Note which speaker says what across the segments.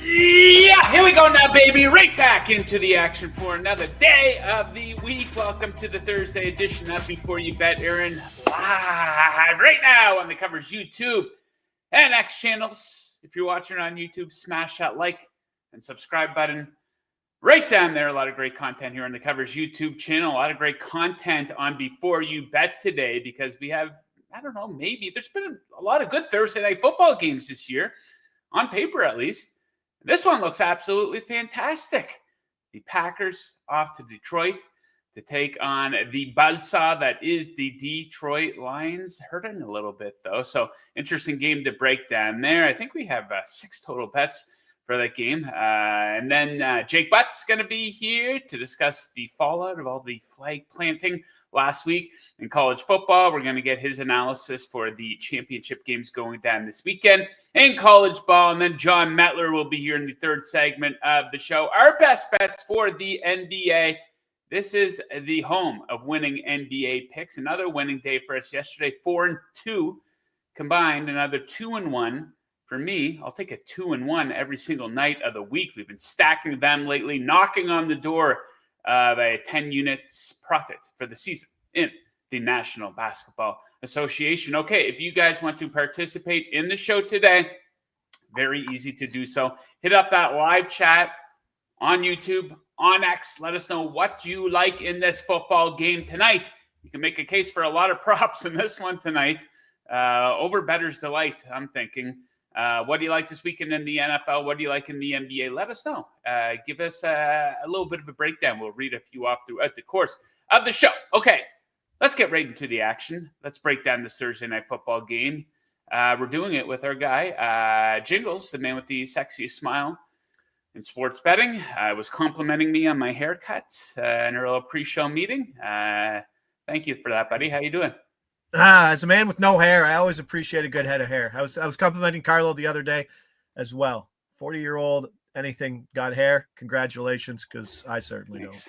Speaker 1: Yeah, here we go now, baby. Right back into the action for another day of the week. Welcome to the Thursday edition of Before You Bet, Aaron, live right now on the Covers YouTube and X channels. If you're watching on YouTube, smash that like and subscribe button right down there. A lot of great content here on the Covers YouTube channel. A lot of great content on Before You Bet today because we have, I don't know, maybe there's been a lot of good Thursday night football games this year, on paper at least. This one looks absolutely fantastic. The Packers off to Detroit to take on the buzzsaw that is the Detroit Lions. Hurting a little bit, though. So, interesting game to break down there. I think we have 6 total bets for that game. And then Jake Butt's going to be here to discuss the fallout of all the flag planting last week in college football. We're going to get his analysis for the championship games going down this weekend in college ball. And then Jon Metler will be here in the third segment of the show. Our best bets for the NBA. This is the home of winning NBA picks. Another winning day for us yesterday. 4-2 combined. Another 2-1 for me. I'll take a 2-1 every single night of the week. We've been stacking them lately, knocking on the door of a 10 units profit for the season in the National Basketball Association. Okay, if you guys want to participate in the show today, very easy to do so. Hit up that live chat on YouTube, on X. Let us know what you like in this football game tonight. You can make a case for a lot of props in this one tonight. Over better's delight, I'm thinking. What do you like this weekend in the NFL? What do you like in the NBA? Let us know. Give us a little bit of a breakdown. We'll read a few off throughout the course of the show. Okay, let's get right into the action. Let's break down this Thursday night football game. We're doing it with our guy, Jingles, the man with the sexiest smile in sports betting. Was complimenting me on my haircut in our little pre-show meeting. Thank you for that, buddy. How you doing?
Speaker 2: As a man with no hair, I always appreciate a good head of hair. I was complimenting Carlo the other day as well. 40-year-old, anything got hair? Congratulations, because I certainly don't.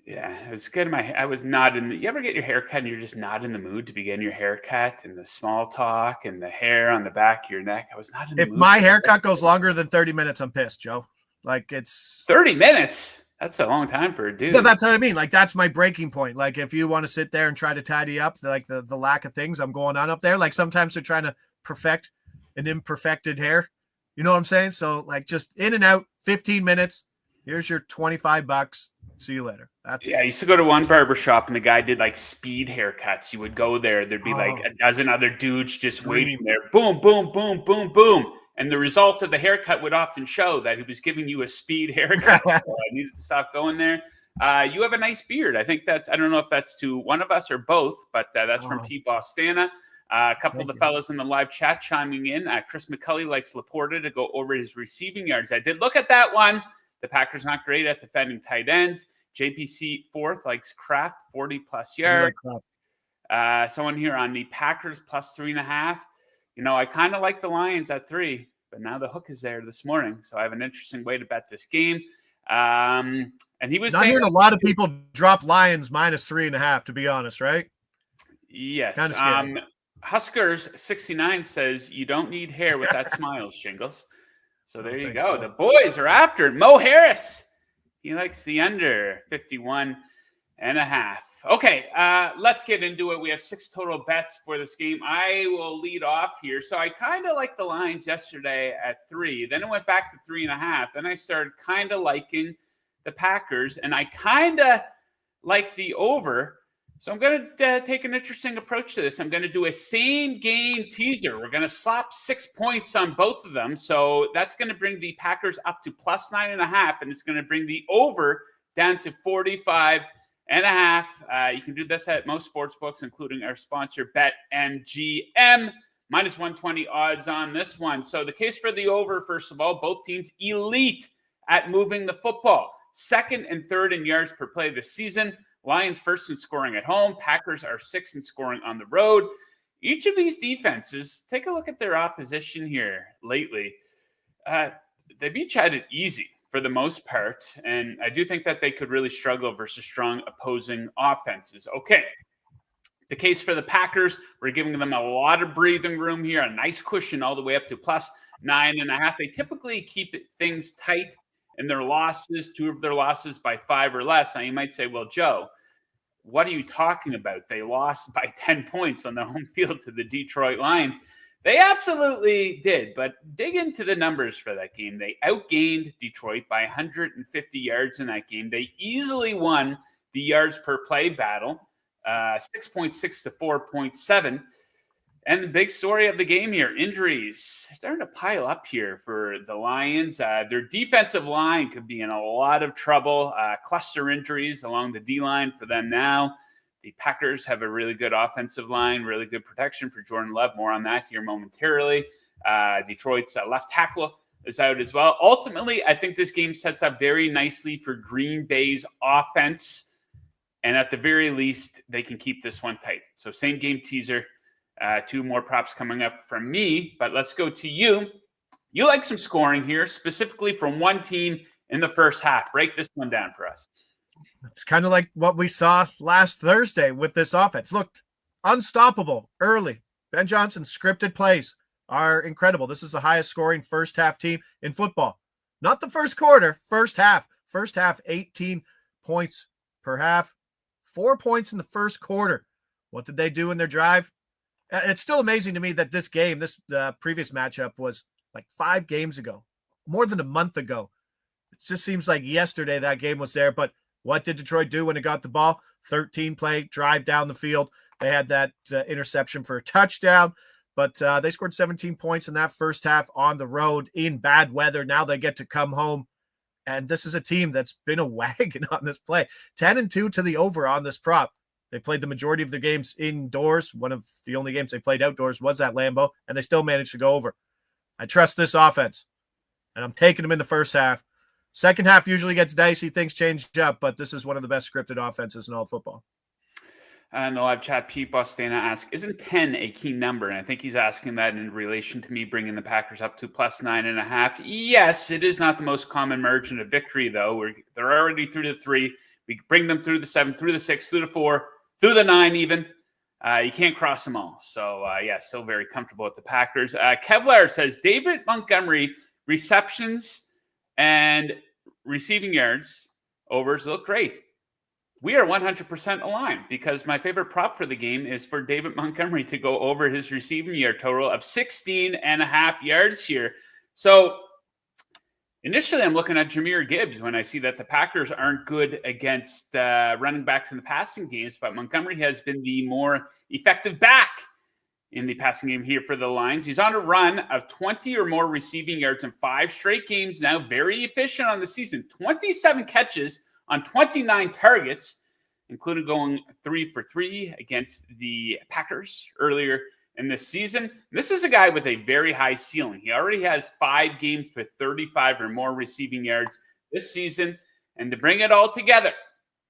Speaker 1: Yeah, it was good. I was not in the. You ever get your hair cut and you're just not in the mood to begin your haircut and the small talk and the hair on the back of your neck? I was not in the mood.
Speaker 2: If my haircut goes longer than 30 minutes, I'm pissed, Joe. Like it's
Speaker 1: 30 minutes. That's a long time for a dude.
Speaker 2: Yeah, that's what I mean. Like that's my breaking point. Like if you want to sit there and try to tidy up the lack of things I'm going on up there, like sometimes they're trying to perfect an imperfected hair. You know what I'm saying? So like just in and out, 15 minutes. Here's your $25. See you later.
Speaker 1: Yeah, I used to go to one barber shop and the guy did like speed haircuts. You would go there. There'd be like a dozen other dudes just waiting there. Boom, boom, boom, boom, boom. And the result of the haircut would often show that he was giving you a speed haircut. So I needed to stop going there. You have a nice beard. I think I don't know if that's to one of us or both, but that's from P. Bostana. A couple of the fellas in the live chat chiming in. Chris McCulley likes Laporta to go over his receiving yards. I did look at that one. The Packers not great at defending tight ends. JPC fourth likes Kraft, 40-plus yards. Someone here on the Packers plus 3.5. You know, I kind of like the Lions at 3, but now the hook is there this morning. So I have an interesting way to bet this game. And he was saying
Speaker 2: hearing a lot of people drop Lions minus 3.5, to be honest, right?
Speaker 1: Yes. Huskers 69 says you don't need hair with that smiles, Shingles. So there you go. The boys are after it. Mo Harris. He likes the under 51.5. Okay, let's get into it. We have 6 total bets for this game. I will lead off here. So I kind of liked the Lions yesterday at 3. Then it went back to 3.5. Then I started kind of liking the Packers, and I kind of like the over. So I'm going to take an interesting approach to this. I'm going to do a same game teaser. We're going to slap 6 points on both of them. So that's going to bring the Packers up to plus 9.5, and it's going to bring the over down to 45.5. You can do this at most sports books, including our sponsor BetMGM. Minus 120 odds on this one. So the case for the over, first of all, both teams elite at moving the football. Second and third in yards per play this season. Lions first in scoring at home. Packers are 6th in scoring on the road. Each of these defenses, take a look at their opposition here lately. They've each had it easy for the most part, and I do think that they could really struggle versus strong opposing offenses. Okay, The case for the Packers, we're giving them a lot of breathing room here, a nice cushion all the way up to plus 9.5. They typically keep things tight in their losses, 2 of their losses by 5 or less. Now you might say, well, Joe, what are you talking about? They lost by 10 points on their home field to the Detroit Lions. They absolutely did, but dig into the numbers for that game. They outgained Detroit by 150 yards in that game. They easily won the yards per play battle, 6.6 to 4.7. And the big story of the game here, injuries starting to pile up here for the Lions. Their defensive line could be in a lot of trouble. Cluster injuries along the D-line for them now. The Packers have a really good offensive line, really good protection for Jordan Love. More on that here momentarily. Detroit's left tackle is out as well. Ultimately, I think this game sets up very nicely for Green Bay's offense. And at the very least, they can keep this one tight. So same game teaser. 2 more props coming up from me, but let's go to you. You like some scoring here, specifically from one team in the first half. Break this one down for us.
Speaker 2: It's kind of like what we saw last Thursday with this offense. Looked unstoppable early. Ben Johnson's scripted plays are incredible. This is the highest scoring first half team in football. Not the first quarter, first half. First half, 18 points per half. 4 points in the first quarter. What did they do in their drive? It's still amazing to me that this game, this previous matchup was like 5 games ago, more than a month ago. It just seems like yesterday that game was there. But what did Detroit do when it got the ball? 13-play drive down the field. They had that interception for a touchdown, but they scored 17 points in that first half on the road in bad weather. Now they get to come home, and this is a team that's been a wagon on this play. 10-2 to the over on this prop. They played the majority of their games indoors. One of the only games they played outdoors was at Lambeau, and they still managed to go over. I trust this offense, and I'm taking them in the first half. Second half usually gets dicey. Things change up, but this is one of the best scripted offenses in all football.
Speaker 1: In the live chat, Pete Bostana asks, isn't 10 a key number? And I think he's asking that in relation to me bringing the Packers up to plus 9.5. Yes, it is not the most common margin of victory, though. They're already through to 3. We bring them through the 7, through the 6, through the 4. Through the 9 even. You can't cross them all. So, still very comfortable with the Packers. Kevlar says, David Montgomery receptions and receiving yards overs look great. We are 100% aligned because my favorite prop for the game is for David Montgomery to go over his receiving yard total of 16.5 yards here. So, initially, I'm looking at Jahmyr Gibbs when I see that the Packers aren't good against running backs in the passing games, but Montgomery has been the more effective back in the passing game here for the Lions. He's on a run of 20 or more receiving yards in 5 straight games now. Very efficient on the season. 27 catches on 29 targets, including going 3 for 3 against the Packers earlier in this season. This is a guy with a very high ceiling. He already has 5 games with 35 or more receiving yards this season. And to bring it all together,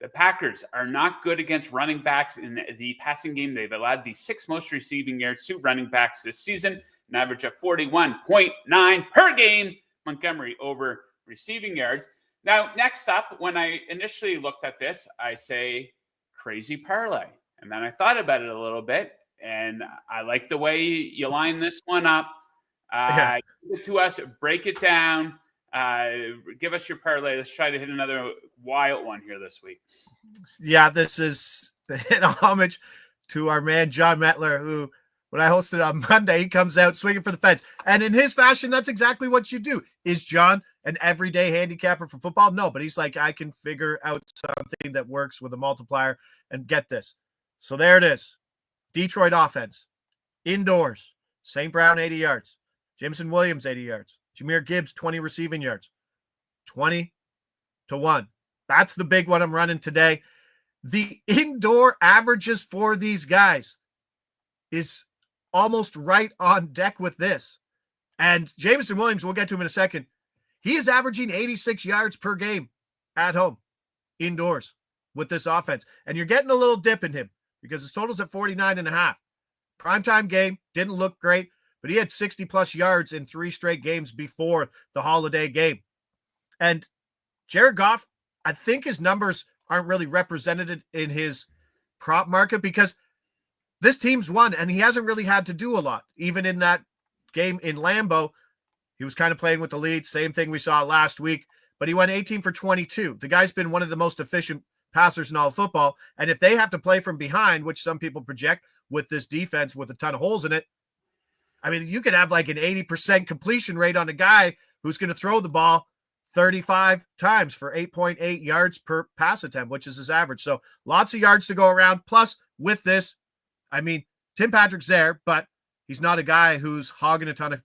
Speaker 1: the Packers are not good against running backs in the passing game. They've allowed the 6th most receiving yards to running backs this season, an average of 41.9 per game. Montgomery over receiving yards. Now, next up, when I initially looked at this, I say crazy parlay. And then I thought about it a little bit. And I like the way you line this one up. Give it to us, break it down, give us your parlay. Let's try to hit another wild one here this week.
Speaker 2: Yeah, this is an homage to our man, Jon Metler, who, when I hosted on Monday, he comes out swinging for the fence. And in his fashion, that's exactly what you do. Is John an everyday handicapper for football? No, but he's like, I can figure out something that works with a multiplier and get this. So there it is. Detroit offense, indoors, St. Brown 80 yards, Jameson Williams 80 yards, Jahmyr Gibbs 20 receiving yards, 20-1. That's the big one I'm running today. The indoor averages for these guys is almost right on deck with this. And Jameson Williams, we'll get to him in a second, he is averaging 86 yards per game at home, indoors, with this offense. And you're getting a little dip in him, because his total's at 49.5. Primetime game, didn't look great, but he had 60-plus yards in 3 straight games before the holiday game. And Jared Goff, I think his numbers aren't really represented in his prop market because this team's won, and he hasn't really had to do a lot. Even in that game in Lambeau, he was kind of playing with the lead. Same thing we saw last week, but he went 18 for 22. The guy's been one of the most efficient passers in all of football, and if they have to play from behind, which some people project with this defense with a ton of holes in it, I mean, you could have like an 80% completion rate on a guy who's going to throw the ball 35 times for 8.8 yards per pass attempt, which is his average. So lots of yards to go around. Plus, with this, I mean, Tim Patrick's there, but he's not a guy who's hogging a ton of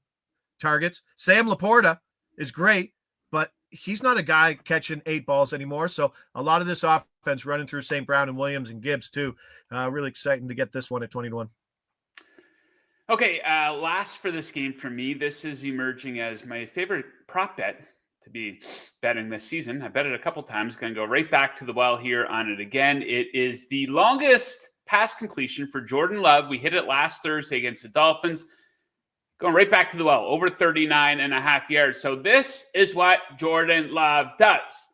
Speaker 2: targets. Sam Laporta is great, but he's not a guy catching 8 balls anymore. So a lot of this offense running through St. Brown and Williams and Gibbs too. Really exciting to get this one at 20-1.
Speaker 1: Okay, last for this game for me, this is emerging as my favorite prop bet to be betting this season. I bet it a couple times. Going to go right back to the well here on it again. It is the longest pass completion for Jordan Love. We hit it last Thursday against the Dolphins. Going right back to the well, over 39.5 yards. So this is what Jordan Love does.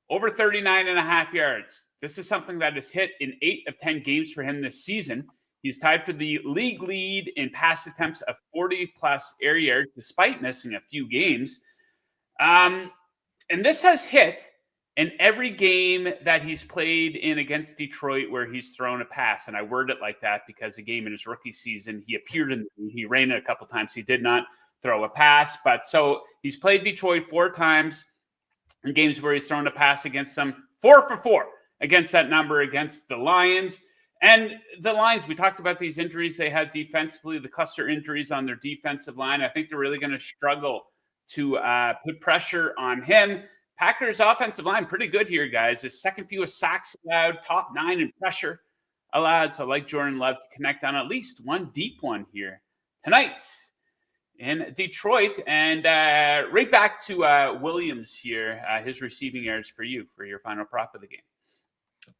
Speaker 1: Over 39.5 yards. This is something that is hit in 8 of 10 games for him this season. He's tied for the league lead in pass attempts of 40-plus air yards, despite missing a few games. And this has hit in every game that he's played in against Detroit where he's thrown a pass. And I word it like that because the game in his rookie season, he appeared in, he ran it a couple times. He did not throw a pass. But so he's played Detroit 4 times in games where he's thrown a pass against them. 4 for 4 against that number against the Lions. And the Lions, we talked about these injuries they had defensively, the cluster injuries on their defensive line. I think they're really going to struggle to put pressure on him. Packers' offensive line, pretty good here, guys. The second fewest sacks allowed, top 9 in pressure allowed. So I like Jordan Love to connect on at least one deep one here tonight in Detroit. And right back to Williams here, his receiving yards for you for your final prop of the game.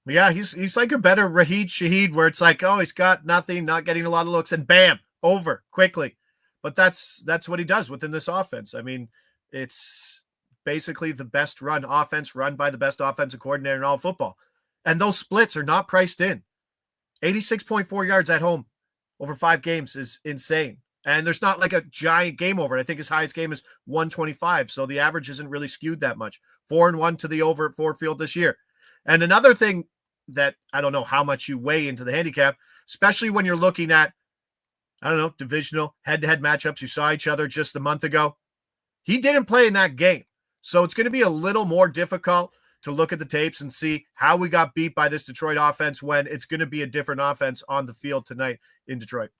Speaker 2: Yeah, he's like a better Raheed Shaheed, where it's like, oh, he's got nothing, not getting a lot of looks, and bam, over quickly. But that's what he does within this offense. I mean, it's basically the best run offense run by the best offensive coordinator in all football. And those splits are not priced in. 86.4 yards at home over 5 games is insane. And there's not like a giant game over it. I think his highest game is 125. So the average isn't really skewed that much. 4-1 to the over at Ford Field this year. And another thing that I don't know how much you weigh into the handicap, especially when you're looking at, I don't know, divisional head-to-head matchups. You saw each other just a month ago. He didn't play in that game. So it's going to be a little more difficult to look at the tapes and see how we got beat by this Detroit offense when it's going to be a different offense on the field tonight in Detroit.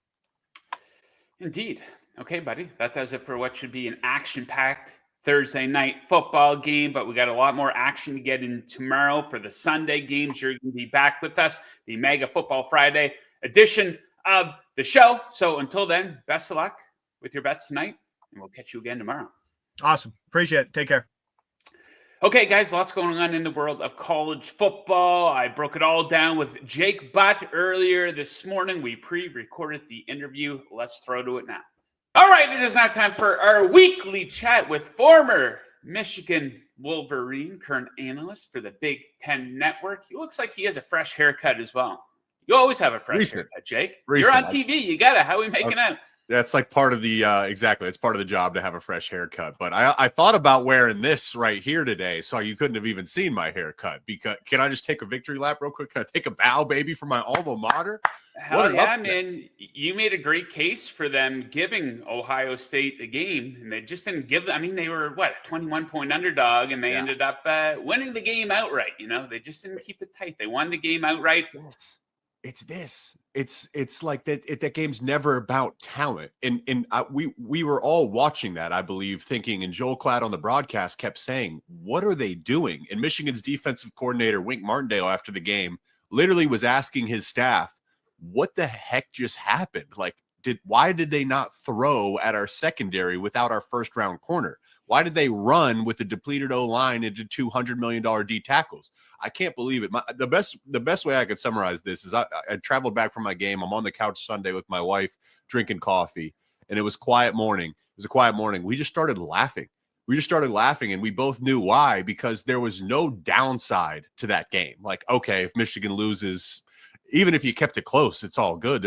Speaker 1: Indeed. Okay, buddy. That does it for what should be an action-packed Thursday night football game, but we got a lot more action to get in tomorrow for the Sunday games. You're going to be back with us, the Mega Football Friday edition of the show. So until then, best of luck with your bets tonight, and we'll catch you again tomorrow.
Speaker 2: Awesome. Appreciate it. Take care.
Speaker 1: Okay, guys, lots going on in the world of college football. I broke it all down with Jake Butt earlier this morning. We pre-recorded the interview. Let's throw to it now. All right, it is now time for our weekly chat with former Michigan Wolverine, current analyst for the Big Ten Network. He looks like he has a fresh haircut as well. You always have a fresh haircut, Jake. You're on TV. You got it. How are we making out?
Speaker 3: That's like part of the exactly. It's part of the job to have a fresh haircut. But I thought about wearing this right here today, so you couldn't have even seen my haircut. Because can I just take a victory lap real quick? Can I take a bow, baby, for my alma mater?
Speaker 1: Hell yeah, man. You made a great case for them giving Ohio State a game, and they just didn't give them. I mean, they were, a 21-point underdog, and they ended up winning the game outright. You know, they just didn't keep it tight. They won the game outright.
Speaker 3: Yes. It's this. It's like that game's never about talent. And we were all watching that, I believe, thinking, and Joel Klatt on the broadcast kept saying, what are they doing? And Michigan's defensive coordinator, Wink Martindale, after the game, literally was asking his staff, what the heck just happened? Like, why did they not throw at our secondary without our first round corner? Why did they run with a depleted O-line into $200 million D tackles? I can't believe it. The best way I could summarize this is I traveled back from my game. I'm on the couch Sunday with my wife drinking coffee, and it was quiet morning. It was a quiet morning. We just started laughing. And we both knew why, because there was no downside to that game. Like, okay, if Michigan loses, even if you kept it close, it's all good.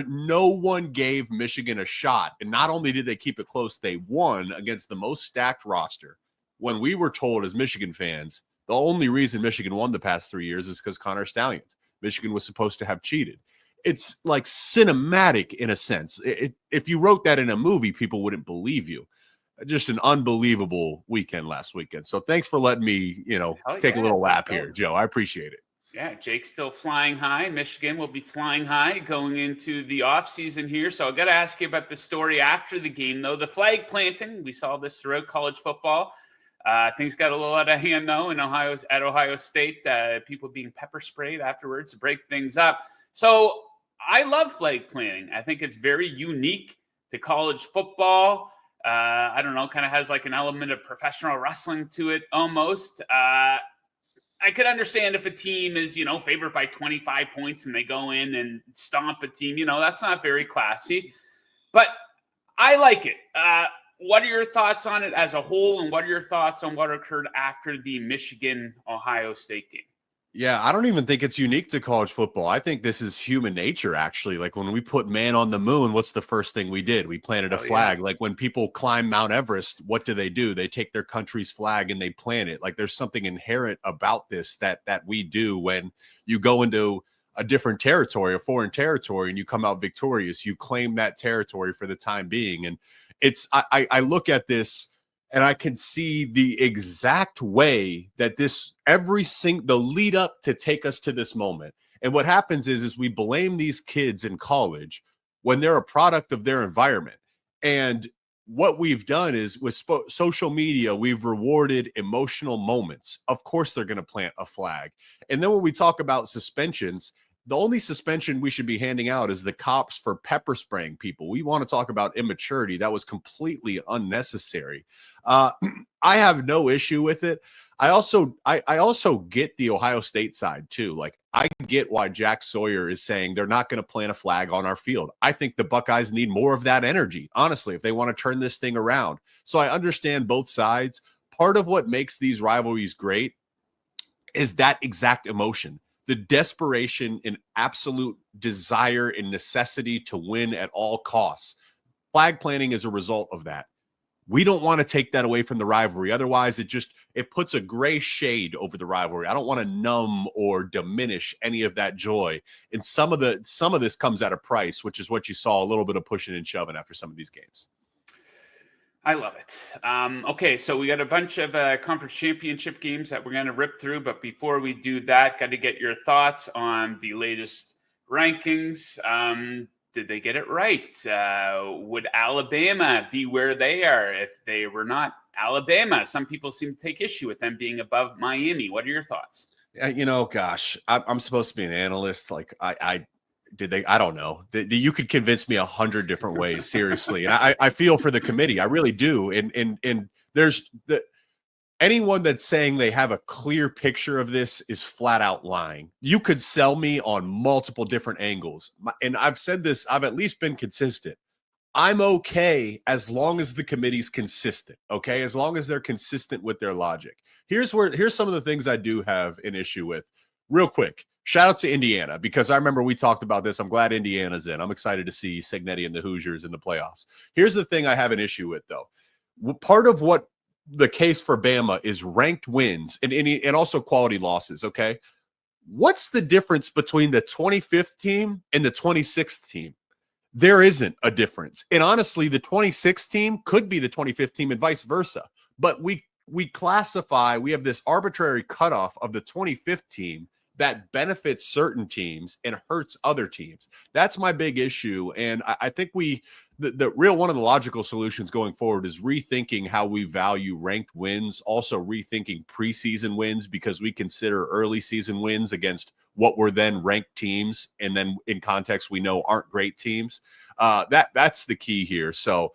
Speaker 3: No one gave Michigan a shot. And not only did they keep it close, they won against the most stacked roster. When we were told as Michigan fans, the only reason Michigan won the past 3 years is because Connor Stallions. Michigan was supposed to have cheated. It's like cinematic in a sense. If you wrote that in a movie, people wouldn't believe you. Just an unbelievable weekend last weekend. So thanks for letting me, take a little lap here, Joe. I appreciate it.
Speaker 1: Yeah, Jake's still flying high. Michigan will be flying high going into the offseason here. So I got to ask you about the story after the game, though. The flag planting, we saw this throughout college football. Things got a little out of hand, though, at Ohio State. People being pepper sprayed afterwards to break things up. So I love flag planting. I think it's very unique to college football. I don't know, kind of has like an element of professional wrestling to it almost. I could understand if a team is, favored by 25 points and they go in and stomp a team, that's not very classy. But I like it. What are your thoughts on it as a whole? And what are your thoughts on what occurred after the Michigan-Ohio State game?
Speaker 3: Yeah, I don't even think it's unique to college football. I think this is human nature, actually. Like when we put man on the moon, what's the first thing we did? We planted a flag. Yeah. Like when people climb Mount Everest, what do? They take their country's flag and they plant it. Like there's something inherent about this that we do when you go into a different territory, a foreign territory, and you come out victorious. You claim that territory for the time being. And I look at this and I can see the exact way that the lead up to take us to this moment. And what happens is we blame these kids in college when they're a product of their environment. And what we've done is with social media, we've rewarded emotional moments. Of course, they're going to plant a flag. And then when we talk about suspensions, the only suspension we should be handing out is the cops for pepper spraying people. We want to talk about immaturity. That was completely unnecessary. I have no issue with it. I also get the Ohio State side too. Like I get why Jack Sawyer is saying they're not going to plant a flag on our field. I think the Buckeyes need more of that energy, honestly, if they want to turn this thing around. So I understand both sides. Part of what makes these rivalries great is that exact emotion. The desperation and absolute desire and necessity to win at all costs. Flag planting is a result of that. We don't want to take that away from the rivalry. Otherwise, it puts a gray shade over the rivalry. I don't want to numb or diminish any of that joy. And some of this comes at a price, which is what you saw a little bit of pushing and shoving after some of these games.
Speaker 1: I love it. Okay, so we got a bunch of conference championship games that we're going to rip through. But before we do that, got to get your thoughts on the latest rankings. Did they get it right? Would Alabama be where they are if they were not Alabama? Some people seem to take issue with them being above Miami. What are your thoughts?
Speaker 3: Gosh, I'm supposed to be an analyst. Like I don't know. You could convince me 100 different ways, seriously. And I feel for the committee. I really do. And there's anyone that's saying they have a clear picture of this is flat out lying. You could sell me on multiple different angles. And I've said this, I've at least been consistent. I'm okay as long as the committee's consistent. Okay. As long as they're consistent with their logic. Here's some of the things I do have an issue with real quick. Shout out to Indiana, because I remember we talked about this. I'm glad Indiana's in. I'm excited to see Cignetti and the Hoosiers in the playoffs. Here's the thing I have an issue with, though. Part of what the case for Bama is ranked wins and also quality losses, okay? What's the difference between the 25th team and the 26th team? There isn't a difference. And honestly, the 26th team could be the 25th team and vice versa. But we have this arbitrary cutoff of the 25th team that benefits certain teams and hurts other teams. That's my big issue. And I think the real one of the logical solutions going forward is rethinking how we value ranked wins, also rethinking preseason wins, because we consider early season wins against what were then ranked teams. And then in context, we know aren't great teams. That's the key here. So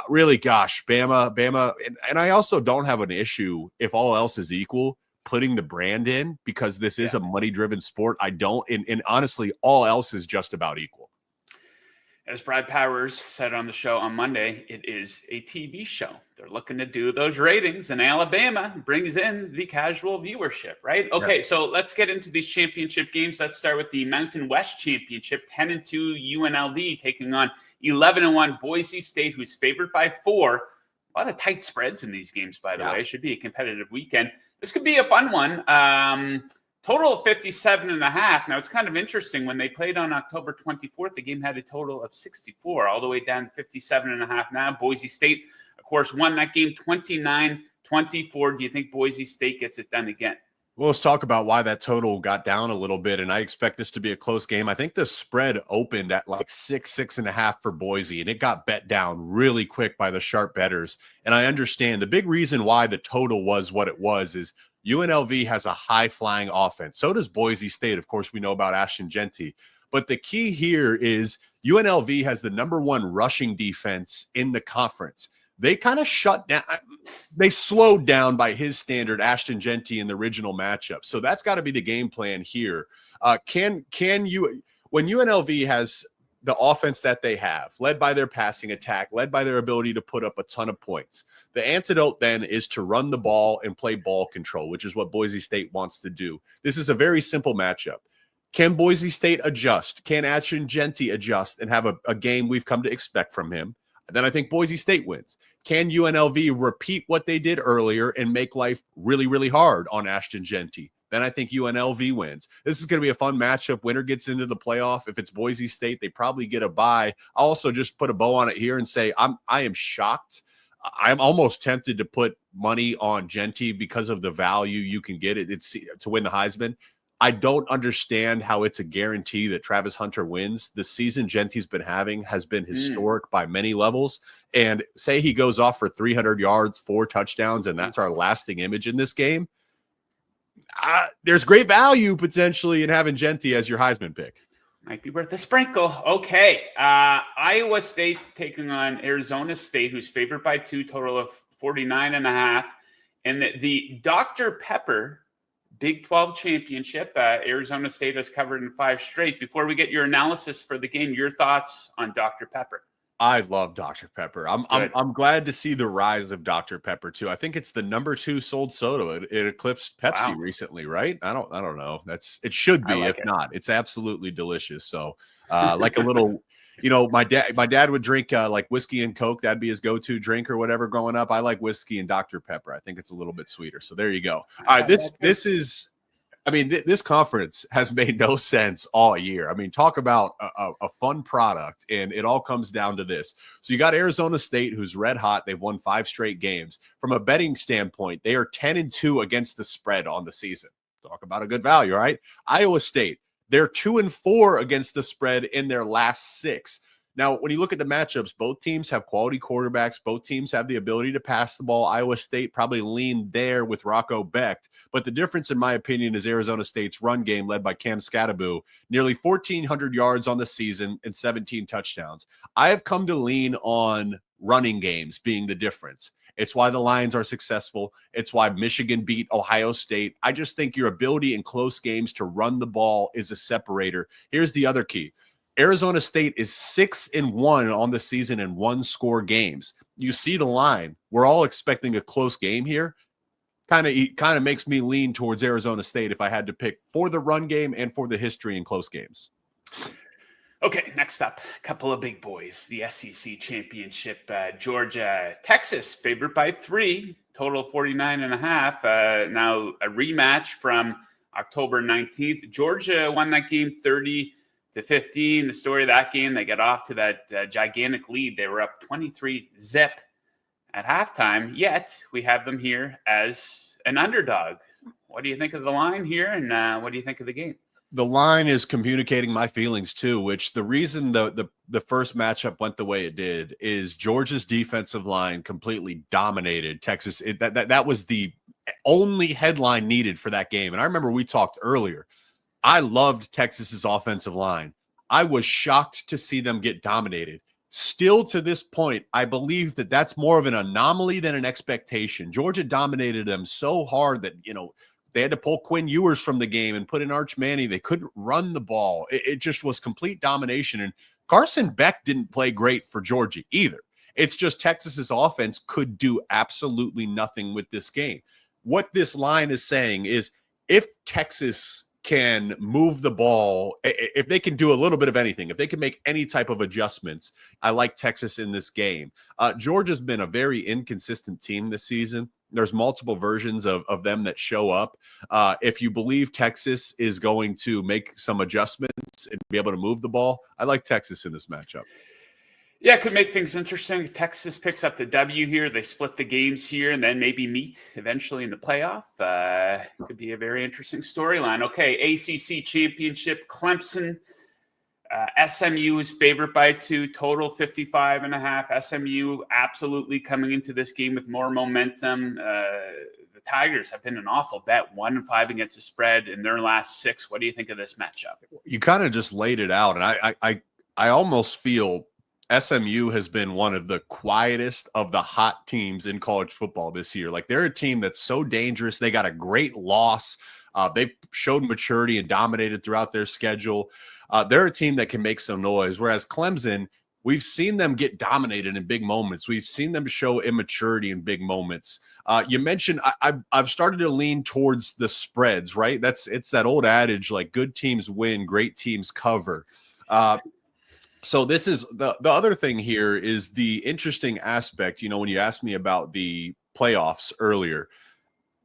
Speaker 3: really, gosh, Bama. And I also don't have an issue if all else is equal, putting the brand in, because this is a money-driven sport. I don't, and honestly, all else is just about equal.
Speaker 1: As Brad Powers said on the show on Monday, it is a TV show. They're looking to do those ratings, and Alabama brings in the casual viewership, right? Okay, so let's get into these championship games. Let's start with the Mountain West Championship, 10-2 UNLV taking on 11-1 Boise State, who's favored by 4. A lot of tight spreads in these games, by the way. It should be a competitive weekend. This could be a fun one. Total of 57.5. Now, it's kind of interesting. When they played on October 24th, the game had a total of 64, all the way down to 57.5 now. Boise State, of course, won that game 29-24. Do you think Boise State gets it done again?
Speaker 3: Well, let's talk about why that total got down a little bit, and I expect this to be a close game. I think the spread opened at like 6.5 for Boise, and it got bet down really quick by the sharp bettors. And I understand the big reason why the total was what it was is UNLV has a high-flying offense. So does Boise State. Of course, we know about Ashton Jeanty. But the key here is UNLV has the #1 rushing defense in the conference. They kind of shut down. They slowed down by his standard Ashton Jeanty in the original matchup. So that's got to be the game plan here. Can you, when UNLV has the offense that they have, led by their passing attack, led by their ability to put up a ton of points, the antidote then is to run the ball and play ball control, which is what Boise State wants to do. This is a very simple matchup. Can Boise State adjust? Can Ashton Jeanty adjust and have a game we've come to expect from him? Then I think Boise State wins. Can UNLV repeat what they did earlier and make life really, really hard on Ashton Jeanty? Then I think UNLV wins. This is going to be a fun matchup. Winner gets into the playoff. If it's Boise State, they probably get a bye. I'll also just put a bow on it here and say I am shocked. I'm almost tempted to put money on Jeanty because of the value you can get it to win the Heisman. I don't understand how it's a guarantee that Travis Hunter wins. The season Jeanty's been having has been historic by many levels. And say he goes off for 300 yards, 4 touchdowns, and that's our lasting image in this game. There's great value potentially in having Jeanty as your Heisman pick.
Speaker 1: Might be worth a sprinkle. Okay. Iowa State taking on Arizona State, who's favored by 2, total of 49.5. And the Dr. Pepper Big 12 championship, Arizona State has covered in 5 straight. Before we get your analysis for the game, your thoughts on Dr. Pepper?
Speaker 3: I love Dr. Pepper. I'm glad to see the rise of Dr. Pepper too. I think it's the #2 sold soda. It eclipsed Pepsi recently, right? I don't know. It should be. If not, it's absolutely delicious. So, like a little, my dad would drink like whiskey and Coke. That'd be his go-to drink or whatever growing up. I like whiskey and Dr. Pepper. I think it's a little bit sweeter. So there you go. All right, this is. I mean, this conference has made no sense all year. I mean, talk about a fun product, and it all comes down to this. So you got Arizona State, who's red hot. They've won 5 straight games. From a betting standpoint, they are 10-2 against the spread on the season. Talk about a good value, all right? Iowa State, they're 2-4 against the spread in their last 6. Now, when you look at the matchups, both teams have quality quarterbacks. Both teams have the ability to pass the ball. Iowa State probably leaned there with Rocco Becht. But the difference, in my opinion, is Arizona State's run game led by Cam Scatterbo. Nearly 1,400 yards on the season and 17 touchdowns. I have come to lean on running games being the difference. It's why the Lions are successful. It's why Michigan beat Ohio State. I just think your ability in close games to run the ball is a separator. Here's the other key. Arizona State is 6-1 on the season in 1-score games. You see the line. We're all expecting a close game here. Kind of makes me lean towards Arizona State if I had to pick for the run game and for the history in close games.
Speaker 1: Okay, next up, a couple of big boys. The SEC championship, Georgia, Texas, favored by 3, total 49.5. Now a rematch from October 19th. Georgia won that game 30-15. The story of that game, they got off to that gigantic lead. They were up 23-0 at halftime, yet we have them here as an underdog. What do you think of the line here, and what do you think of the game?
Speaker 3: The line is communicating my feelings too, which the reason the first matchup went the way it did is Georgia's defensive line completely dominated Texas. That was the only headline needed for that game. And I remember we talked earlier. I loved Texas's offensive line. I was shocked to see them get dominated. Still to this point, I believe that that's more of an anomaly than an expectation. Georgia dominated them so hard that, they had to pull Quinn Ewers from the game and put in Arch Manning. They couldn't run the ball. It just was complete domination. And Carson Beck didn't play great for Georgia either. It's just Texas's offense could do absolutely nothing with this game. What this line is saying is if Texas can move the ball, if they can do a little bit of anything, if they can make any type of adjustments, I like Texas in this game. Georgia's been a very inconsistent team this season. There's multiple versions of them that show up. If you believe Texas is going to make some adjustments and be able to move the ball, I like Texas in this matchup.
Speaker 1: Yeah, it could make things interesting. Texas picks up the W here. They split the games here and then maybe meet eventually in the playoff. Could be a very interesting storyline. Okay, ACC Championship, Clemson. SMU is favored by 2, total 55.5. SMU absolutely coming into this game with more momentum. The Tigers have been an awful bet, 1-5 against the spread in their last 6. What do you think of this matchup?
Speaker 3: You kind of just laid it out, and I almost feel SMU has been one of the quietest of the hot teams in college football this year. Like, they're a team that's so dangerous. They got a great loss. They've showed maturity and dominated throughout their schedule. They're a team that can make some noise, whereas Clemson, we've seen them get dominated in big moments. We've seen them show immaturity in big moments. You mentioned I've started to lean towards the spreads, right? It's that old adage, like, good teams win, great teams cover. So this is the other thing here is the interesting aspect, when you asked me about the playoffs earlier.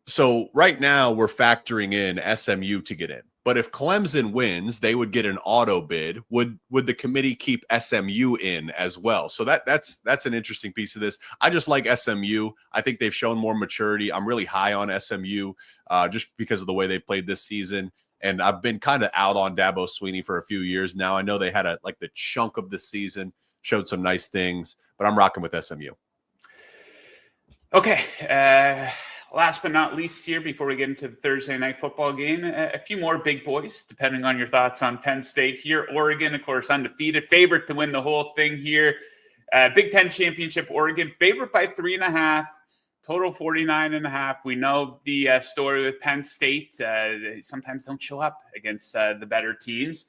Speaker 3: So right now we're factoring in SMU to get in. But if Clemson wins, they would get an auto bid. Would the committee keep SMU in as well? So that's an interesting piece of this. I just like SMU. I think they've shown more maturity. I'm really high on SMU just because of the way they've played this season. And I've been kind of out on Dabo Swinney for a few years now. I know they had the chunk of the season, showed some nice things, but I'm rocking with SMU.
Speaker 1: Okay. Last but not least here, before we get into the Thursday night football game, a few more big boys, depending on your thoughts on Penn State here. Oregon, of course, undefeated, favorite to win the whole thing here. Big Ten Championship, Oregon, favorite by 3.5. Total 49.5. We know the story with Penn State. They sometimes don't show up against the better teams.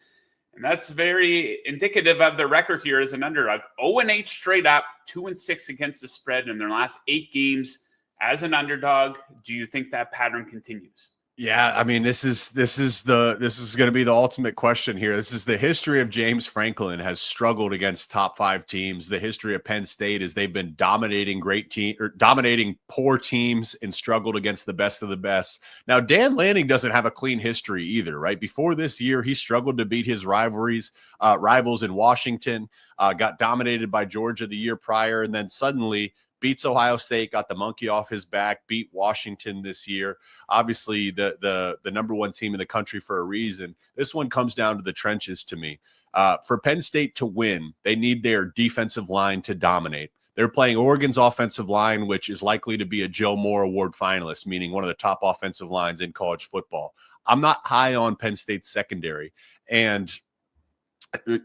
Speaker 1: And that's very indicative of their record here as an underdog. 0-8 straight up, 2-6 against the spread in their last 8 games as an underdog. Do you think that pattern continues?
Speaker 3: Yeah, I mean, this is going to be the ultimate question here. This is the history of James Franklin has struggled against top 5 teams. The history of Penn State is they've been dominating dominating poor teams and struggled against the best of the best. Now, Dan Lanning doesn't have a clean history either, right? Before this year, he struggled to beat his rivals in Washington, got dominated by Georgia the year prior, and then suddenly beats Ohio State, got the monkey off his back, beat Washington this year. Obviously, the number 1 team in the country for a reason. This one comes down to the trenches to me. For Penn State to win, they need their defensive line to dominate. They're playing Oregon's offensive line, which is likely to be a Joe Moore Award finalist, meaning one of the top offensive lines in college football. I'm not high on Penn State's secondary. And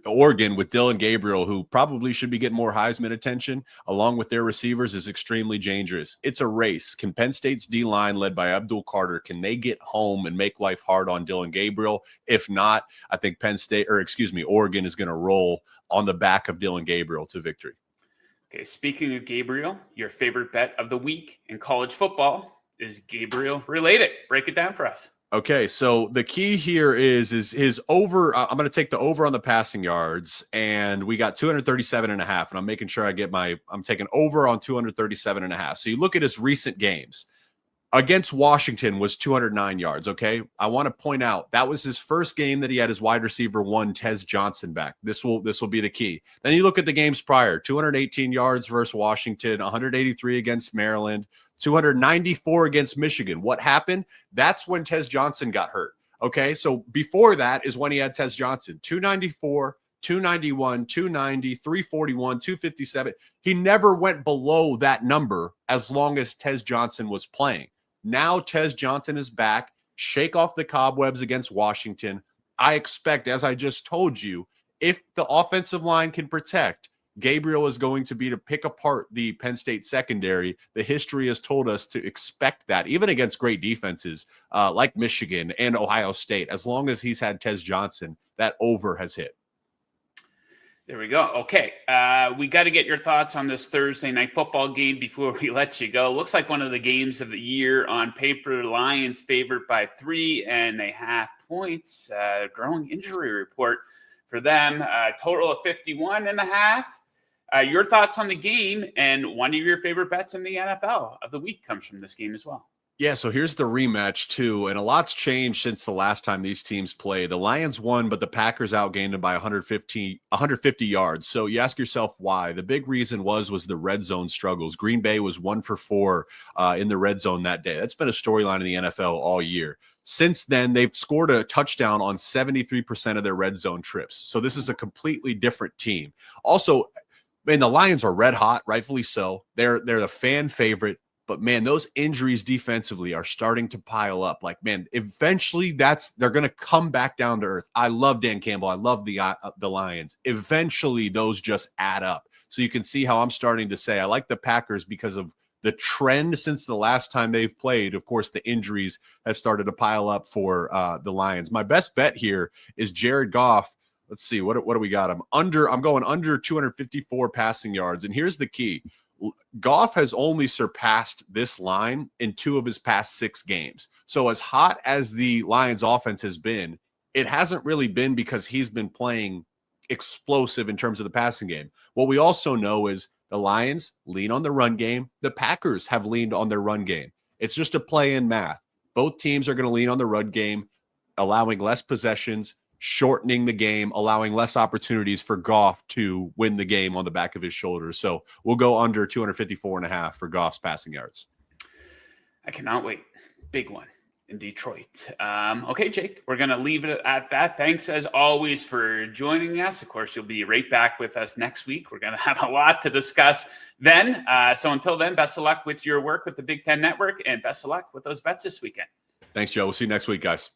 Speaker 3: Oregon with Dylan Gabriel, who probably should be getting more Heisman attention, along with their receivers, is extremely dangerous. It's a race. Can Penn State's D-line, led by Abdul Carter, can they get home and make life hard on Dylan Gabriel? If not, I think Oregon is going to roll on the back of Dylan Gabriel to victory.
Speaker 1: Okay, speaking of Gabriel, your favorite bet of the week in college football is Gabriel related. Break it down for us.
Speaker 3: Okay, so the key here is his over. I'm going to take the over on the passing yards, and we got 237.5, and I'm making sure I'm taking over on 237.5. So you look at his recent games. Against Washington was 209 yards, okay? I want to point out that was his first game that he had his wide receiver 1, Tez Johnson, back. This will be the key. Then you look at the games prior, 218 yards versus Washington, 183 against Maryland, 294 against Michigan. What happened? That's when Tez Johnson got hurt. Okay, so before that is when he had Tez Johnson. 294, 291, 290, 341, 257. He never went below that number as long as Tez Johnson was playing. Now Tez Johnson is back. Shake off the cobwebs against Washington. I expect, as I just told you, if the offensive line can protect, Gabriel is going to be to pick apart the Penn State secondary. The history has told us to expect that, even against great defenses like Michigan and Ohio State. As long as he's had Tez Johnson, that over has hit.
Speaker 1: There we go. Okay. We got to get your thoughts on this Thursday night football game before we let you go. Looks like one of the games of the year on paper. Lions favored by 3.5 points. Growing injury report for them. Total of 51.5. Your thoughts on the game, and one of your favorite bets in the NFL of the week comes from this game as well.
Speaker 3: Yeah, so here's the rematch too, and a lot's changed since the last time these teams played. The Lions won, but the Packers outgained them by 150 yards. So you ask yourself why. The big reason was the red zone struggles. Green Bay was 1 for 4 in the red zone that day. That's been a storyline in the NFL all year. Since then, they've scored a touchdown on 73% of their red zone trips. So this is a completely different team. Also, man, the Lions are red hot, rightfully so. They're the fan favorite. But, man, those injuries defensively are starting to pile up. Like, man, eventually they're going to come back down to earth. I love Dan Campbell. I love the Lions. Eventually, those just add up. So you can see how I'm starting to say I like the Packers because of the trend since the last time they've played. Of course, the injuries have started to pile up for the Lions. My best bet here is Jared Goff. Let's see, what do we got? I'm going under 254 passing yards. And here's the key. Goff has only surpassed this line in 2 of his past 6 games. So as hot as the Lions offense has been, it hasn't really been because he's been playing explosive in terms of the passing game. What we also know is the Lions lean on the run game. The Packers have leaned on their run game. It's just a play in math. Both teams are going to lean on the run game, allowing less possessions, shortening the game, allowing less opportunities for Goff to win the game on the back of his shoulders. So we'll go under 254.5 for Goff's passing yards.
Speaker 1: I cannot wait. Big one in Detroit. Okay, Jake, we're going to leave it at that. Thanks as always for joining us. Of course, you'll be right back with us next week. We're going to have a lot to discuss then. So until then, best of luck with your work with the Big Ten Network, and best of luck with those bets this weekend.
Speaker 3: Thanks, Joe. We'll see you next week, guys.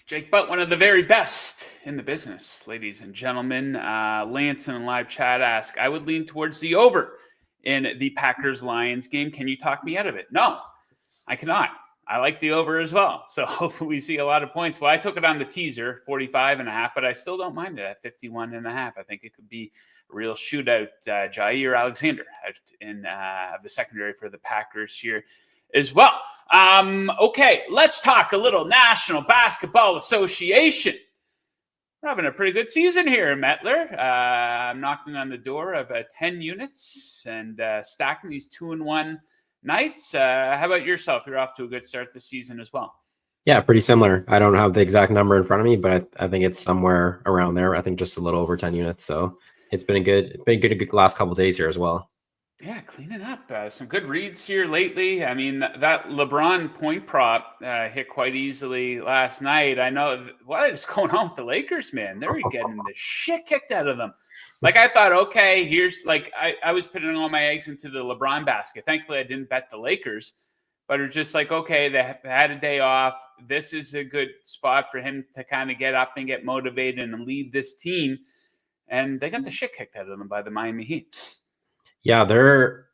Speaker 1: Jake Butt, one of the very best in the business, ladies and gentlemen. Lance in live chat ask, I would lean towards the over in the Packers-Lions game. Can you talk me out of it? No, I cannot. I like the over as well. So hopefully we see a lot of points. Well, I took it on the teaser, 45.5, but I still don't mind it at 51.5. I think it could be a real shootout. Jair Alexander out in the secondary for the Packers here as well. Okay, let's talk a little National Basketball Association. We're having a pretty good season here, Metler. I'm knocking on the door of 10 units and stacking these 2-1 nights. How about yourself? You're off to a good start this season as well.
Speaker 4: Yeah, pretty similar. I don't have the exact number in front of me, but I think it's somewhere around there. I think just a little over 10 units. So it's been a good last couple of days here as well. Yeah,
Speaker 1: cleaning up. Some good reads here lately. I mean, that LeBron point prop hit quite easily last night. I know what is going on with the Lakers, man. They're getting the shit kicked out of them. Like, I thought, okay, here's like I was putting all my eggs into the LeBron basket. Thankfully, I didn't bet the Lakers, but it's just like, okay, they had a day off. This is a good spot for him to kind of get up and get motivated and lead this team. And they got the shit kicked out of them by the Miami Heat.
Speaker 4: Yeah, they're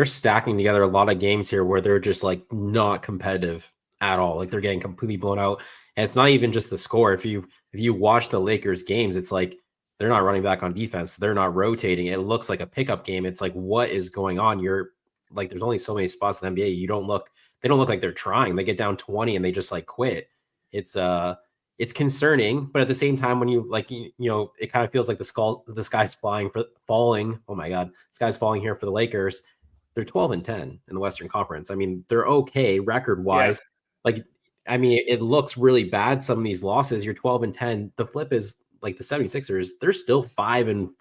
Speaker 4: stacking together a lot of games here where they're just like not competitive at all. Like, they're getting completely blown out. And it's not even just the score. If you watch the Lakers games, it's like they're not running back on defense. They're not rotating. It looks like a pickup game. It's like, what is going on? You're like, there's only so many spots in the NBA. They don't look like they're trying. They get down 20 and they just like quit. It's concerning, but at the same time, when you like, you know, it kind of feels like the sky's falling. Oh my God, sky's falling here for the Lakers. They're 12-10 in the Western Conference. I mean, they're okay record wise. Yeah. Like, I mean, it looks really bad. Some of these losses, you're 12-10. The flip is like the 76ers, they're still 5-14,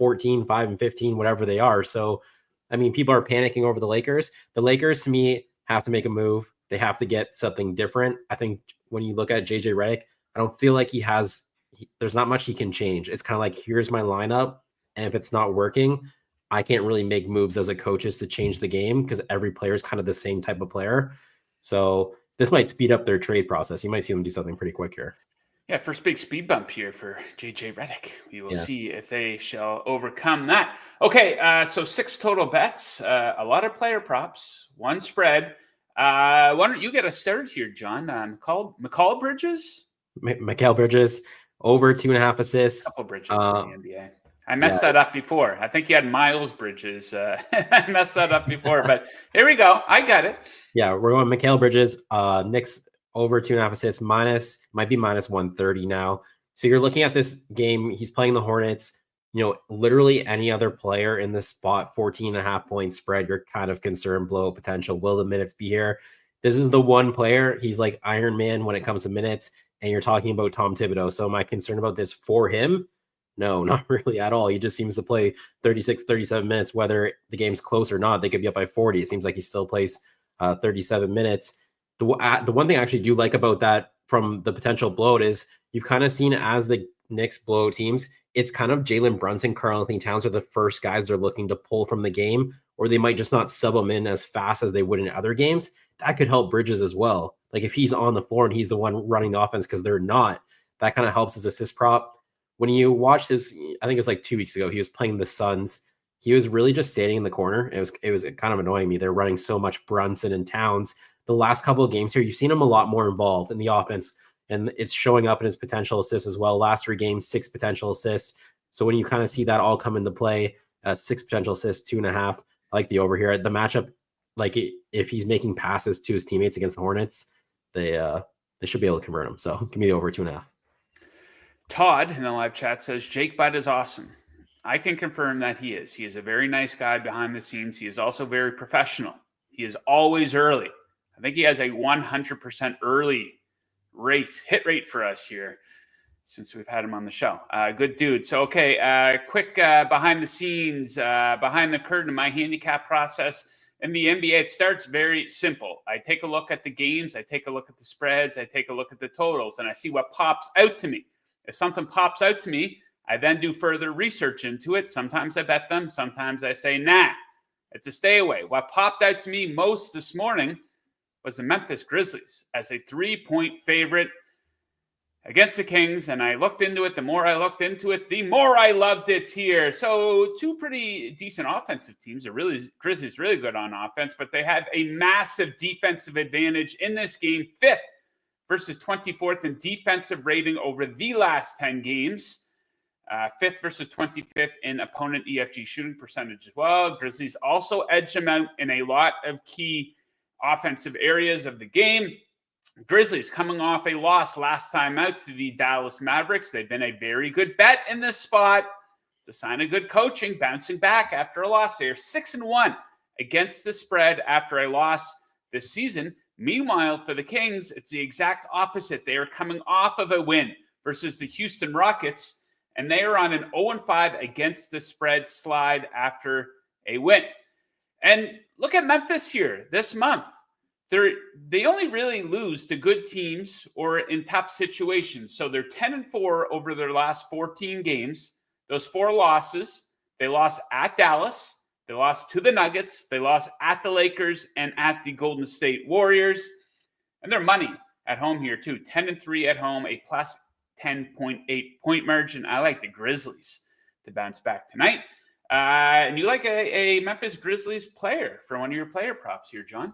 Speaker 4: 5-15, whatever they are. So, I mean, people are panicking over the Lakers. The Lakers, to me, have to make a move. They have to get something different. I think when you look at JJ Redick, I don't feel like there's not much he can change. It's kind of like, here's my lineup. And if it's not working, I can't really make moves as a coach to change the game because every player is kind of the same type of player. So this might speed up their trade process. You might see them do something pretty quick here.
Speaker 1: Yeah, first big speed bump here for JJ Redick. We will see if they shall overcome that. Okay, so 6 total bets, a lot of player props, 1 spread. Why don't you get us started here, John? McCall Bridges?
Speaker 4: Mikal Bridges, over 2.5 assists.
Speaker 1: A couple Bridges in the NBA. I messed that up before. I think you had Miles Bridges. I messed that up before, but here we go. I got it.
Speaker 4: Yeah, we're going Mikal Bridges. Knicks over 2.5 assists, might be minus 130 now. So you're looking at this game. He's playing the Hornets. Literally any other player in this spot, 14.5 point spread, you're kind of concerned blowout potential. Will the minutes be here? This is the one player. He's like Iron Man when it comes to minutes, and you're talking about Tom Thibodeau. So am I concerned about this for him? No, not really at all. He just seems to play 36, 37 minutes, whether the game's close or not. They could be up by 40. It seems like he still plays 37 minutes. The one thing I actually do like about that from the potential blowout is you've kind of seen as the Knicks blowout teams, it's kind of Jalen Brunson, Karl-Anthony Towns are the first guys they're looking to pull from the game, or they might just not sub them in as fast as they would in other games. That could help Bridges as well. Like if he's on the floor and he's the one running the offense because they're not, that kind of helps his assist prop. When you watch this, I think it was like 2 weeks ago, he was playing the Suns. He was really just standing in the corner. It was kind of annoying me. They're running so much Brunson and Towns. The last couple of games here, you've seen him a lot more involved in the offense, and it's showing up in his potential assists as well. Last 3 games, 6 potential assists. So when you kind of see that all come into play, 6 potential assists, 2.5, I like the over here. The matchup, like if he's making passes to his teammates against the Hornets, they should be able to convert him. So give me the over 2.5.
Speaker 1: Todd in the live chat says Jake Butt is awesome. I can confirm that he is. He is a very nice guy behind the scenes. He is also very professional. He is always early. I think he has a 100% early hit rate for us here since we've had him on the show. Good dude. So, okay, quick behind the scenes, behind the curtain, my handicap process in the NBA. It starts very simple. I take a look at the games. I take a look at the spreads. I take a look at the totals, and I see what pops out to me. If something pops out to me, I then do further research into it. Sometimes I bet them. Sometimes I say, nah, it's a stay away. What popped out to me most this morning was the Memphis Grizzlies as a 3-point favorite against the Kings. And I looked into it. The more I looked into it, the more I loved it here. So 2 pretty decent offensive teams. Grizzlies really good on offense, but they have a massive defensive advantage in this game. 5th versus 24th in defensive rating over the last 10 games. 5th versus 25th in opponent EFG shooting percentage as well. Grizzlies also edge them out in a lot of key offensive areas of the game. Grizzlies coming off a loss last time out to the Dallas Mavericks. They've been a very good bet in this spot. It's a sign of good coaching, bouncing back after a loss. They are 6-1 against the spread after a loss this season. Meanwhile, for the Kings, it's the exact opposite. They are coming off of a win versus the Houston Rockets, and they are on an 0-5 against the spread slide after a win. And look at Memphis here this month. They only really lose to good teams or in tough situations. So they're 10-4 over their last 14 games. Those 4 losses, they lost at Dallas, they lost to the Nuggets, they lost at the Lakers and at the Golden State Warriors. And their money at home here too, 10-3 at home, a plus 10.8 point margin. I like the Grizzlies to bounce back tonight. And you like a Memphis Grizzlies player for one of your player props here, John?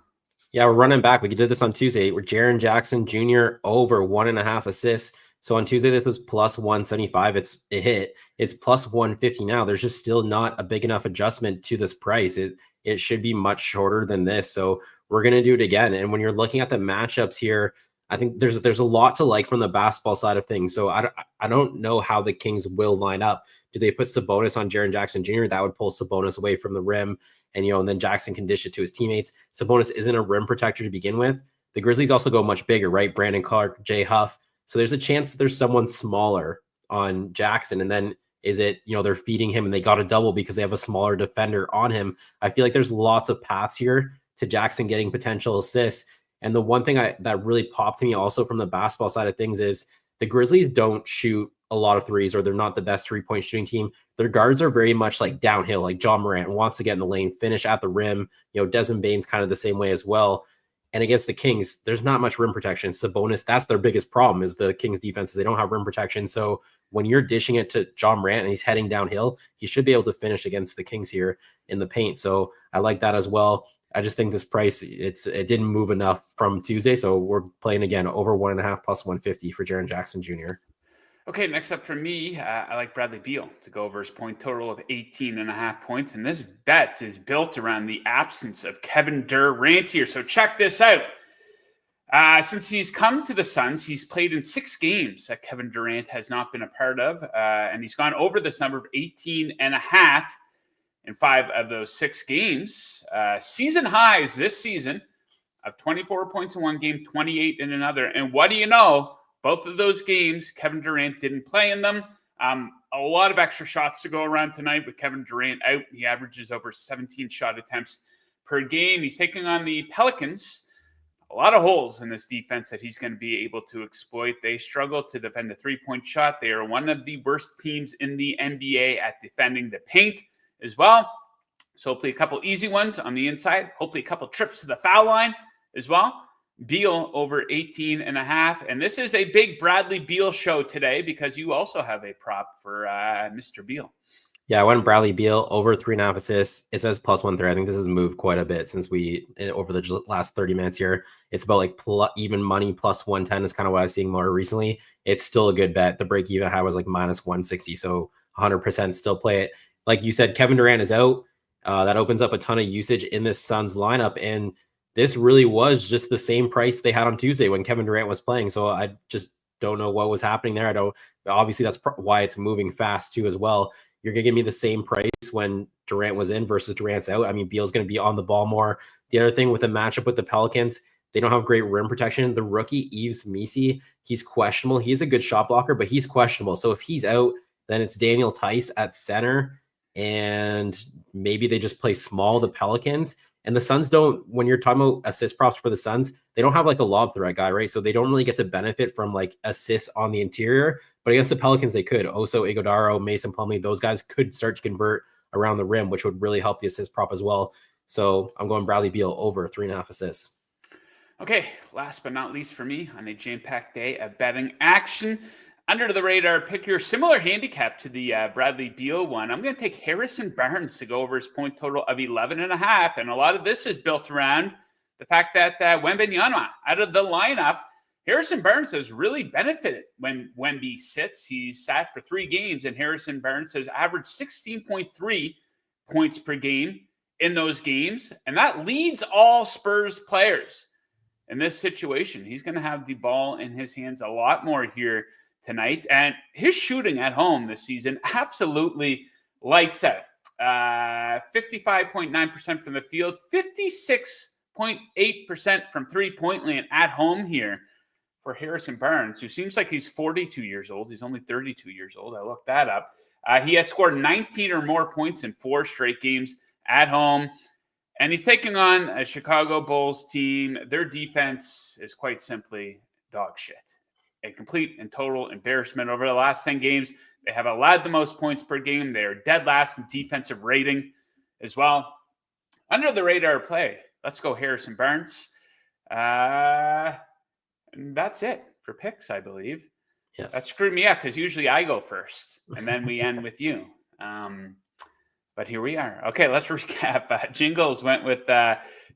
Speaker 4: Yeah, we're running back. We did this on Tuesday. We're Jaren Jackson Jr. over 1.5 assists. So on Tuesday, this was plus 175. It hit. It's plus 150 now. There's just still not a big enough adjustment to this price. It should be much shorter than this. So we're going to do it again. And when you're looking at the matchups here, I think there's a lot to like from the basketball side of things. So I don't know how the Kings will line up. Do they put Sabonis on Jaren Jackson Jr.? That would pull Sabonis away from the rim, and then Jackson can dish it to his teammates. Sabonis isn't a rim protector to begin with. The Grizzlies also go much bigger, right? Brandon Clark, Jay Huff. So there's a chance that there's someone smaller on Jackson, and then is it they're feeding him and they got a double because they have a smaller defender on him? I feel like there's lots of paths here to Jackson getting potential assists. And the one thing that really popped to me also from the basketball side of things is the Grizzlies don't shoot a lot of threes, or they're not the best 3-point shooting team. Their guards are very much like downhill, like John Morant wants to get in the lane, finish at the rim. Desmond Bane's kind of the same way as well. And against the Kings, there's not much rim protection. Sabonis, that's their biggest problem, is the Kings defense. They don't have rim protection. So when you're dishing it to John Morant and he's heading downhill, he should be able to finish against the Kings here in the paint. So I like that as well. I just think this price, it didn't move enough from Tuesday. So we're playing again over 1.5 plus 150 for Jaren Jackson Jr.
Speaker 1: Okay, next up for me, I like Bradley Beal to go over his point total of 18.5 points. And this bet is built around the absence of Kevin Durant here. So check this out. Since he's come to the Suns, he's played in 6 games that Kevin Durant has not been a part of. And he's gone over this number of 18.5 in 5 of those 6 games. Season highs this season of 24 points in one game, 28 in another. And what do you know? Both of those games, Kevin Durant didn't play in them. A lot of extra shots to go around tonight with Kevin Durant out. He averages over 17 shot attempts per game. He's taking on the Pelicans. A lot of holes in this defense that he's going to be able to exploit. They struggle to defend the three-point shot. They are one of the worst teams in the NBA at defending the paint as well. So hopefully a couple easy ones on the inside. Hopefully a couple trips to the foul line as well. Beal over 18.5. And this is a big Bradley Beal show today because you also have a prop for Mr. Beal.
Speaker 4: Yeah, I went Bradley Beal over 3.5 assists. It says plus 130. I think this has moved quite a bit since over the last 30 minutes here. It's about like even money plus 110 is kind of what I was seeing more recently. It's still a good bet. The break even high was like minus 160. So 100% still play it. Like you said, Kevin Durant is out. That opens up a ton of usage in this Suns lineup. And this really was just the same price they had on Tuesday when Kevin Durant was playing. So I just don't know what was happening there. Obviously that's why it's moving fast too as well. You're going to give me the same price when Durant was in versus Durant's out. I mean, Beal's going to be on the ball more. The other thing with the matchup with the Pelicans, they don't have great rim protection. The rookie Yves Missi, he's questionable. He's a good shot blocker, but he's questionable. So if he's out, then it's Daniel Tice at center, and maybe they just play small, the Pelicans. And the Suns don't, when you're talking about assist props for the Suns, they don't have like a lob threat guy, right? So they don't really get to benefit from like assists on the interior. But against the Pelicans, they could. Oso Ighodaro, Mason Plumlee, those guys could start to convert around the rim, which would really help the assist prop as well. So I'm going Bradley Beal over 3.5 assists.
Speaker 1: Okay, last but not least for me on a jam-packed day of betting action. Under the radar pick your similar handicap to the Bradley Beal one. I'm going to take Harrison Barnes to go over his point total of 11.5. And a lot of this is built around the fact that Wembanyama out of the lineup, Harrison Barnes has really benefited when Wemby sits. He's sat for 3 games, and Harrison Barnes has averaged 16.3 points per game in those games. And that leads all Spurs players in this situation. He's going to have the ball in his hands a lot more here tonight. And his shooting at home this season absolutely lights out. 55.9% from the field, 56.8% from three-point land at home here for Harrison Barnes, who seems like he's 42 years old. He's only 32 years old. I looked that up. He has scored 19 or more points in 4 straight games at home. And he's taking on a Chicago Bulls team. Their defense is quite simply dog shit. A complete and total embarrassment over the last 10 games. They have allowed the most points per game. They are dead last in defensive rating as well. Under the radar play, let's go Harrison Barnes. And that's it for picks, I believe.
Speaker 4: Yeah.
Speaker 1: That screwed me up because usually I go first and then we end with you. But here we are. Okay, let's recap. Jingles went with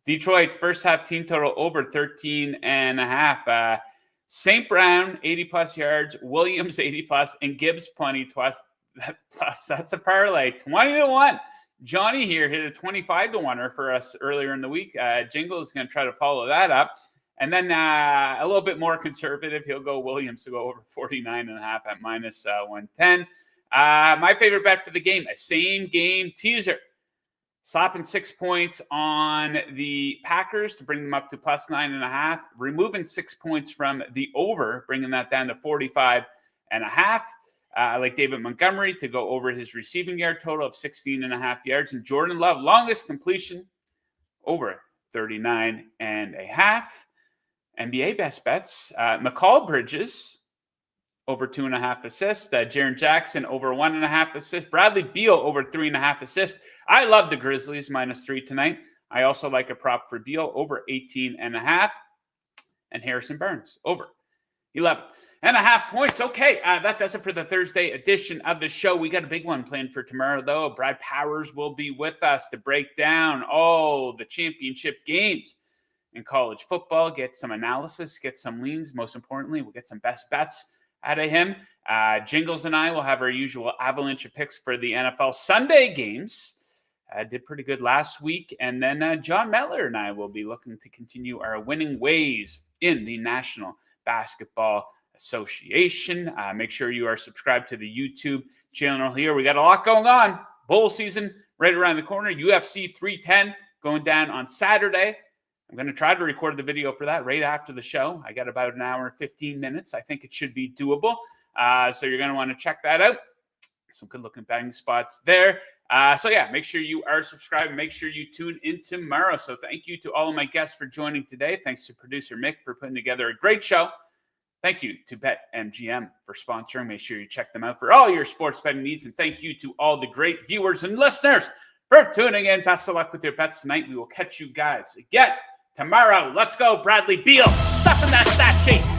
Speaker 1: Detroit first half team total over 13.5. St. Brown, 80-plus yards, Williams, 80-plus, and Gibbs, 20-plus. That's a parlay, 20-1. Johnny here hit a 25-1er for us earlier in the week. Jingle is going to try to follow that up. And then a little bit more conservative, he'll go Williams to go over 49.5 at minus 110. My favorite bet for the game, a same-game teaser. Slapping 6 points on the Packers to bring them up to plus 9.5. Removing 6 points from the over, bringing that down to 45.5. I like David Montgomery to go over his receiving yard total of 16.5 yards. And Jordan Love, longest completion, over 39.5. NBA best bets. McCall Bridges, over 2.5 assists. Jaren Jackson, over 1.5 assists. Bradley Beal, over 3.5 assists. I love the Grizzlies, -3 tonight. I also like a prop for Beal, over 18.5. And Harrison Barnes, over 11.5 points. Okay, that does it for the Thursday edition of the show. We got a big one planned for tomorrow, though. Brad Powers will be with us to break down all the championship games in college football, get some analysis, get some leans. Most importantly, we'll get some best bets out of him. Jingles and I will have our usual avalanche of picks for the NFL Sunday games. Did pretty good last week. And then Jon Metler and I will be looking to continue our winning ways in the National Basketball Association. Make sure you are subscribed to the YouTube channel here. We got a lot going on. Bowl season right around the corner. UFC 310 going down on Saturday. I'm going to try to record the video for that right after the show. I got about an hour and 15 minutes. I think it should be doable. So you're going to want to check that out. Some good looking betting spots there. So yeah, make sure you are subscribed. Make sure you tune in tomorrow. So thank you to all of my guests for joining today. Thanks to producer Mick for putting together a great show. Thank you to BetMGM for sponsoring. Make sure you check them out for all your sports betting needs. And thank you to all the great viewers and listeners for tuning in. Best of luck with your bets tonight. We will catch you guys again tomorrow. Let's go, Bradley Beal. Stuffing that stat sheet.